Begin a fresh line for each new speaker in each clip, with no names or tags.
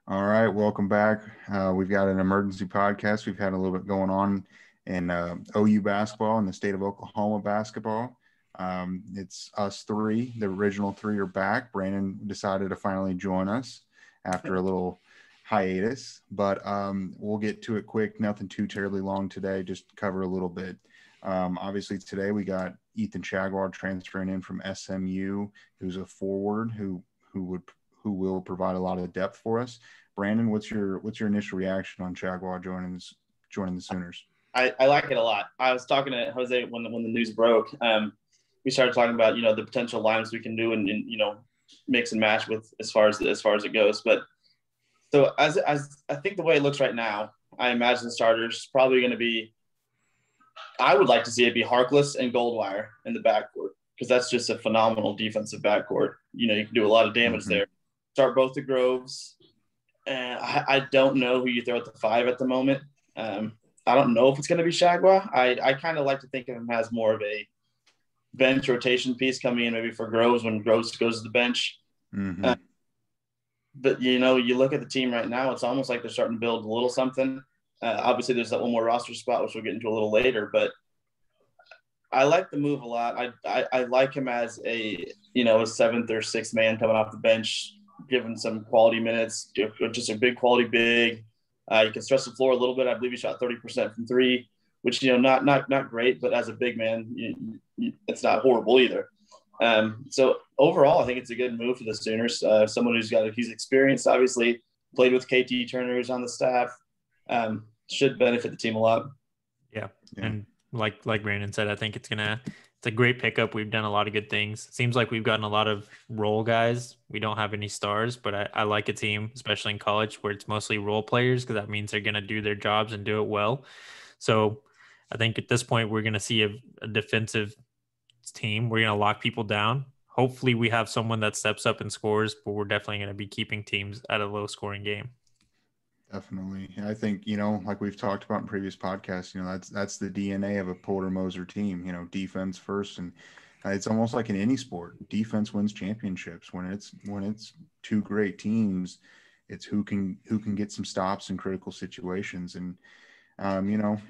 All right, welcome back. We've got an emergency podcast. We've had a little bit going on in OU basketball and the state of Oklahoma basketball. It's us three. The original three are back. Brandon decided to finally join us after a little hiatus, but we'll get to it quick. Nothing too terribly long today, just cover a little bit. Obviously, today we got Ethan Chagwad transferring in from SMU, who's a forward who will provide a lot of depth for us. Brandon, what's your initial reaction on Chagwad joining the Sooners?
I like it a lot. I was talking to Jose when the news broke. We started talking about the potential lines we can do and mix and match with as far as it goes. But so as I think the way it looks right now, I imagine the starters probably going to be. I would like to see it be Harkless and Goldwire in the backcourt because that's just a phenomenal defensive backcourt. You can do a lot of damage there. Start both the Groves. And I don't know who you throw at the 5 at the moment. I don't know if it's going to be Chagwa. I kind of like to think of him as more of a bench rotation piece coming in maybe for Groves when Groves goes to the bench. But, you look at the team right now, it's almost like they're starting to build a little something. Obviously, there's that one more roster spot, which we'll get into a little later. But I like the move a lot. I like him as a 7th or 6th man coming off the bench, given some quality minutes, just a big quality big. You can stretch the floor a little bit. I believe he shot 30% from 3, which, not great, but as a big man, it's not horrible either. So overall, I think it's a good move for the Sooners. Someone he's experienced, obviously, played with KT Turner, who's on the staff, should benefit the team a lot.
Yeah. And like Brandon said, I think it's a great pickup. We've done a lot of good things. It seems like we've gotten a lot of role guys. We don't have any stars, but I like a team, especially in college, where it's mostly role players because that means they're going to do their jobs and do it well. So I think at this point, we're going to see a defensive team. We're going to lock people down. Hopefully we have someone that steps up and scores, but we're definitely going to be keeping teams at a low scoring game.
Definitely. I think, like we've talked about in previous podcasts, that's the DNA of a Porter Moser team, defense first. And it's almost like in any sport, defense wins championships. When it's two great teams, it's who can get some stops in critical situations. And,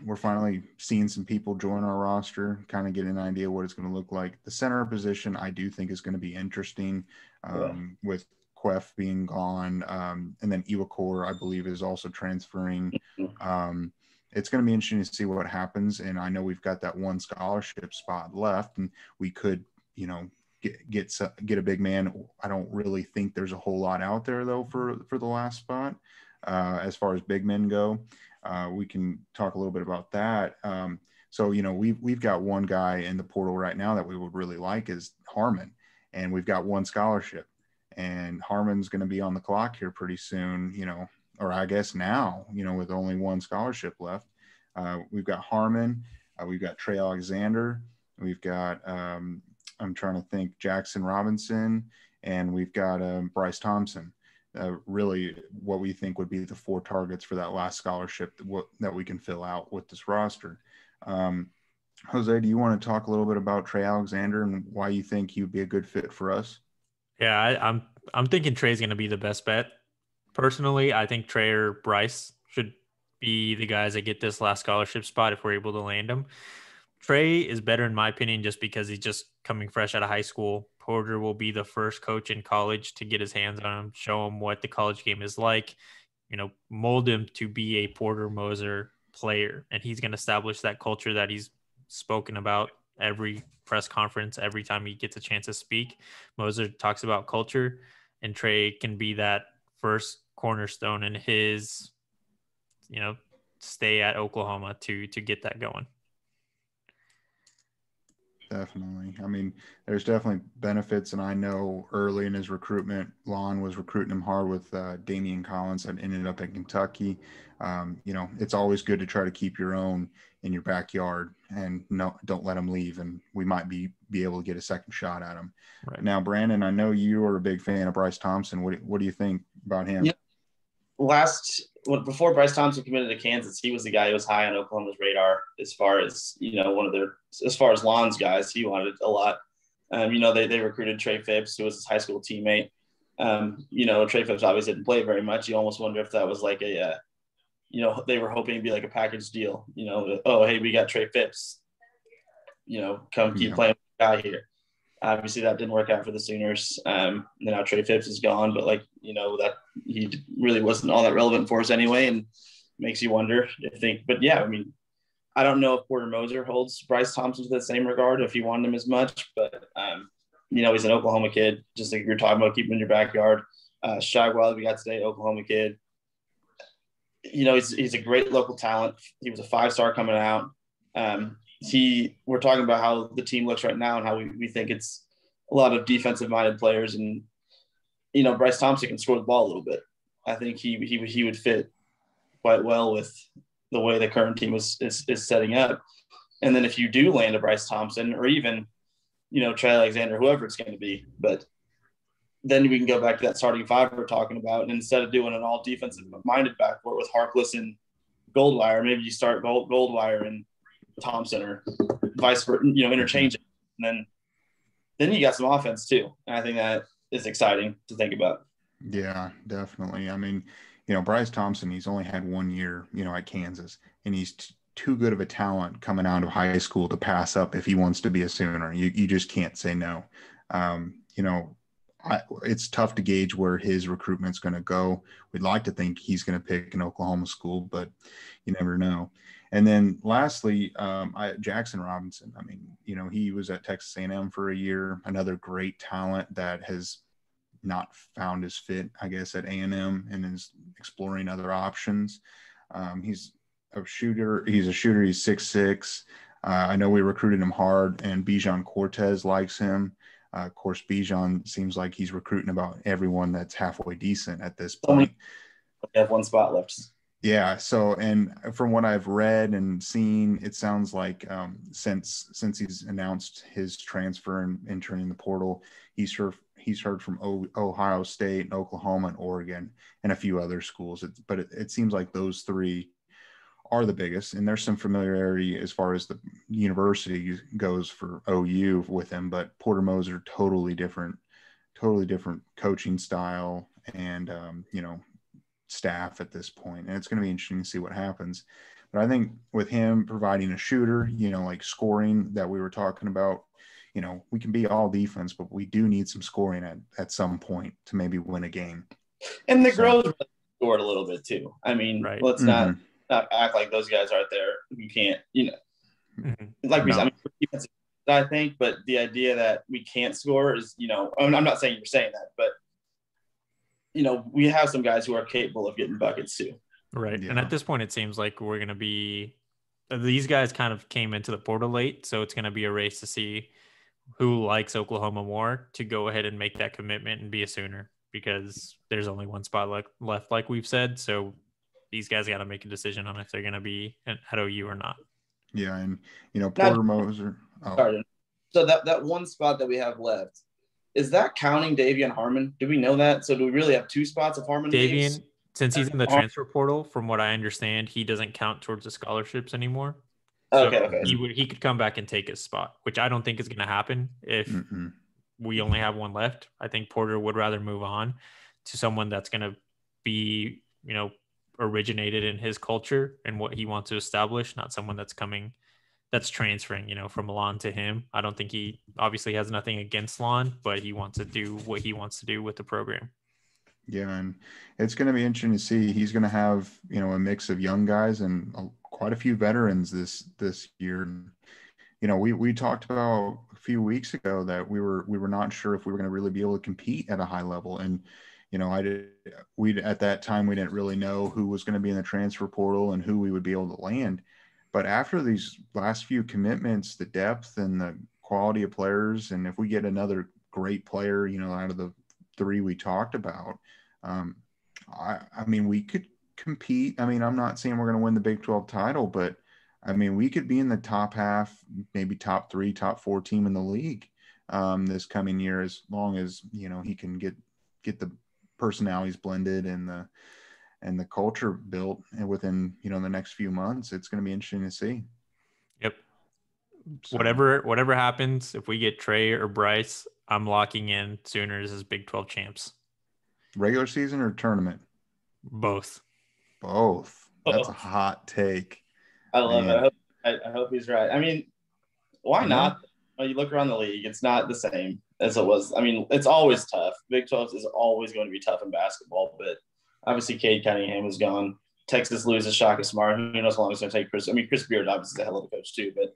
we're finally seeing some people join our roster, kind of get an idea what it's going to look like. The center position, I do think is going to be interesting with Quef being gone, and then Iwakor, I believe, is also transferring. It's going to be interesting to see what happens. And I know we've got that one scholarship spot left, and we could, get a big man. I don't really think there's a whole lot out there though for the last spot as far as big men go. We can talk a little bit about that. So we've got one guy in the portal right now that we would really like is Harmon, and we've got one scholarship. And Harmon's going to be on the clock here pretty soon, or I guess now, with only one scholarship left. We've got Harmon, we've got Trey Alexander, we've got, I'm trying to think, Jackson Robinson, and we've got Bryce Thompson. Really what we think would be the 4 targets for that last scholarship that we can fill out with this roster. Jose, do you want to talk a little bit about Trey Alexander and why you think he'd be a good fit for us?
Yeah, I'm thinking Trey's going to be the best bet. Personally, I think Trey or Bryce should be the guys that get this last scholarship spot if we're able to land him. Trey is better in my opinion just because he's just coming fresh out of high school. Porter will be the first coach in college to get his hands on him, show him what the college game is like, mold him to be a Porter Moser player. And he's going to establish that culture that he's spoken about every press conference, every time he gets a chance to speak. Moser talks about culture, and Trey can be that first cornerstone in his, stay at Oklahoma to get that going.
Definitely. I mean, there's definitely benefits, and I know early in his recruitment, Lon was recruiting him hard with Damian Collins that ended up in Kentucky. It's always good to try to keep your own in your backyard and don't let him leave, and we might be able to get a second shot at him. Right. Now, Brandon, I know you are a big fan of Bryce Thompson. What do you think about him?
Yeah. Before Bryce Thompson committed to Kansas, he was the guy who was high on Oklahoma's radar as far as, as far as Lon's guys, he wanted a lot. They recruited Trey Phipps, who was his high school teammate. Trey Phipps obviously didn't play very much. You almost wonder if that was like they were hoping to be like a package deal. Oh, hey, we got Trey Phipps. Come keep playing with the guy here. Obviously, that didn't work out for the Sooners. Now Trey Phipps is gone, but that he really wasn't all that relevant for us anyway, and makes you wonder. But yeah, I mean, I don't know if Porter Moser holds Bryce Thompson to the same regard if he wanted him as much, but he's an Oklahoma kid, just like you're talking about keeping in your backyard. Shagwell, we got today, Oklahoma kid. He's a great local talent. He was a 5-star coming out. We're talking about how the team looks right now and how we think it's a lot of defensive-minded players, and Bryce Thompson can score the ball a little bit. I think he would fit quite well with the way the current team is setting up. And then if you do land a Bryce Thompson or even Trey Alexander, whoever it's going to be, but then we can go back to that starting 5 we're talking about, and instead of doing an all defensive-minded backcourt with Harkless and Goldwire, maybe you start Goldwire and Thompson or vice versa, interchange it. And then you got some offense too. And I think that is exciting to think about.
Yeah, definitely. I mean, Bryce Thompson, he's only had 1 year, at Kansas, and he's too good of a talent coming out of high school to pass up if he wants to be a Sooner. You just can't say no. It's tough to gauge where his recruitment's going to go. We'd like to think he's going to pick an Oklahoma school, but you never know. And then lastly, Jackson Robinson. I mean, he was at Texas A&M for a year, another great talent that has not found his fit, I guess, at A&M and is exploring other options. He's a shooter. He's 6'6". I know we recruited him hard, and Bijan Cortez likes him. Of course, Bijan seems like he's recruiting about everyone that's halfway decent at this point.
We have 1 spot left.
Yeah. So, and from what I've read and seen, it sounds like since he's announced his transfer and entering the portal, he's heard from Ohio State and Oklahoma and Oregon and a few other schools. But it seems like those 3 are the biggest, and there's some familiarity as far as the university goes for OU with him. But Porter Moser, totally different coaching style and staff at this point, and it's going to be interesting to see what happens. But I think with him providing a shooter, like scoring that we were talking about, we can be all defense, but we do need some scoring at some point to maybe win a game.
And the girls really scored a little bit too. I mean,
right.
Let's not act like those guys aren't there. You can't, like we said, I think, but the idea that we can't score is, I'm not saying you're saying that, but we have some guys who are capable of getting buckets too.
Right. Yeah. And at this point, it seems like we're going to be – these guys kind of came into the portal late, so it's going to be a race to see who likes Oklahoma more to go ahead and make that commitment and be a Sooner, because there's only 1 spot left, like we've said. So these guys got to make a decision on if they're going to be at OU or not.
Yeah, and, Porter Moser –
Sorry. So that 1 spot that we have left, is that counting Davion Harmon? Do we know that? So do we really have 2 spots of Harmon?
Davion, since he's in the transfer portal, from what I understand, he doesn't count towards the scholarships anymore. So
okay.
He could come back and take his spot, which I don't think is going to happen if we only have 1 left. I think Porter would rather move on to someone that's going to be, originated in his culture and what he wants to establish, not someone that's transferring, from Lon to him. I don't think he obviously has nothing against Lon, but he wants to do what he wants to do with the program.
Yeah, and it's going to be interesting to see. He's going to have, a mix of young guys and quite a few veterans this year. We talked about a few weeks ago that we were not sure if we were going to really be able to compete at a high level. And, at that time, we didn't really know who was going to be in the transfer portal and who we would be able to land. But after these last few commitments, the depth and the quality of players, and if we get another great player, out of the 3 we talked about, I mean, we could compete. I mean, I'm not saying we're going to win the Big 12 title, but I mean, we could be in the top half, maybe top 3, top 4 team in the league this coming year, as long as, he can get the personalities blended and the culture built, and within, the next few months. It's going to be interesting to see.
Yep. So, whatever happens, if we get Trey or Bryce, I'm locking in Sooners as Big 12 champs.
Regular season or tournament?
Both.
Both. That's a
Oh,
hot take.
I love
Man.
it. I hope he's right. I mean, why
Yeah.
not? When you look around the league, it's not the same as it was. I mean, it's always tough. Big 12 is always going to be tough in basketball, but obviously Cade Cunningham is gone. Texas loses Shaka Smart. Who knows how long it's going to take Chris? I mean, Chris Beard obviously is a hell of a coach too, but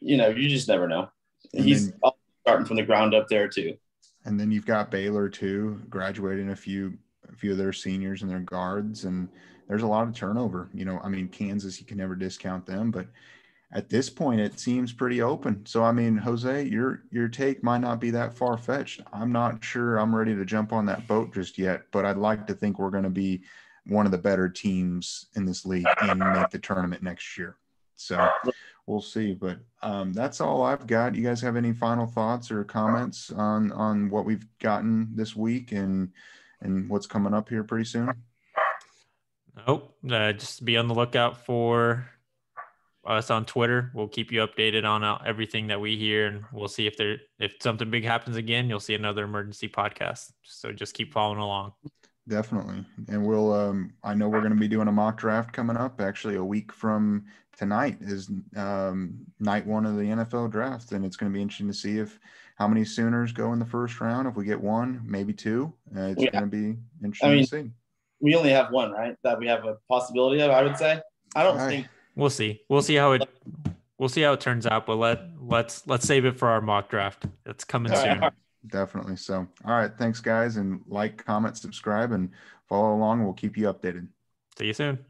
you just never know.
And
He's
then
starting from the ground up there too.
And then you've got Baylor too, graduating a few of their seniors and their guards, and there's a lot of turnover. I mean, Kansas, you can never discount them, but at this point, it seems pretty open. So, I mean, Jose, your take might not be that far fetched. I'm not sure I'm ready to jump on that boat just yet, but I'd like to think we're going to be one of the better teams in this league and make the tournament next year. So we'll see. But that's all I've got. You guys have any final thoughts or comments on what we've gotten this week and what's coming up here pretty soon?
Nope. Just be on the lookout for us on Twitter. We'll keep you updated on everything that we hear, and we'll see if something big happens again, you'll see another emergency podcast. So just keep following along.
Definitely. And we'll I know we're going to be doing a mock draft coming up. Actually, a week from tonight is night one of the NFL draft, and it's going to be interesting to see how many Sooners go in the first round. If we get one, maybe two, it's going to be interesting to see.
We only have one, right? That we have a possibility of, I would say. I don't think
we'll see. We'll see how it turns out, but let's save it for our mock draft. It's coming soon.
Definitely. So, all right. Thanks, guys. And like, comment, subscribe, and follow along. We'll keep you updated.
See you soon.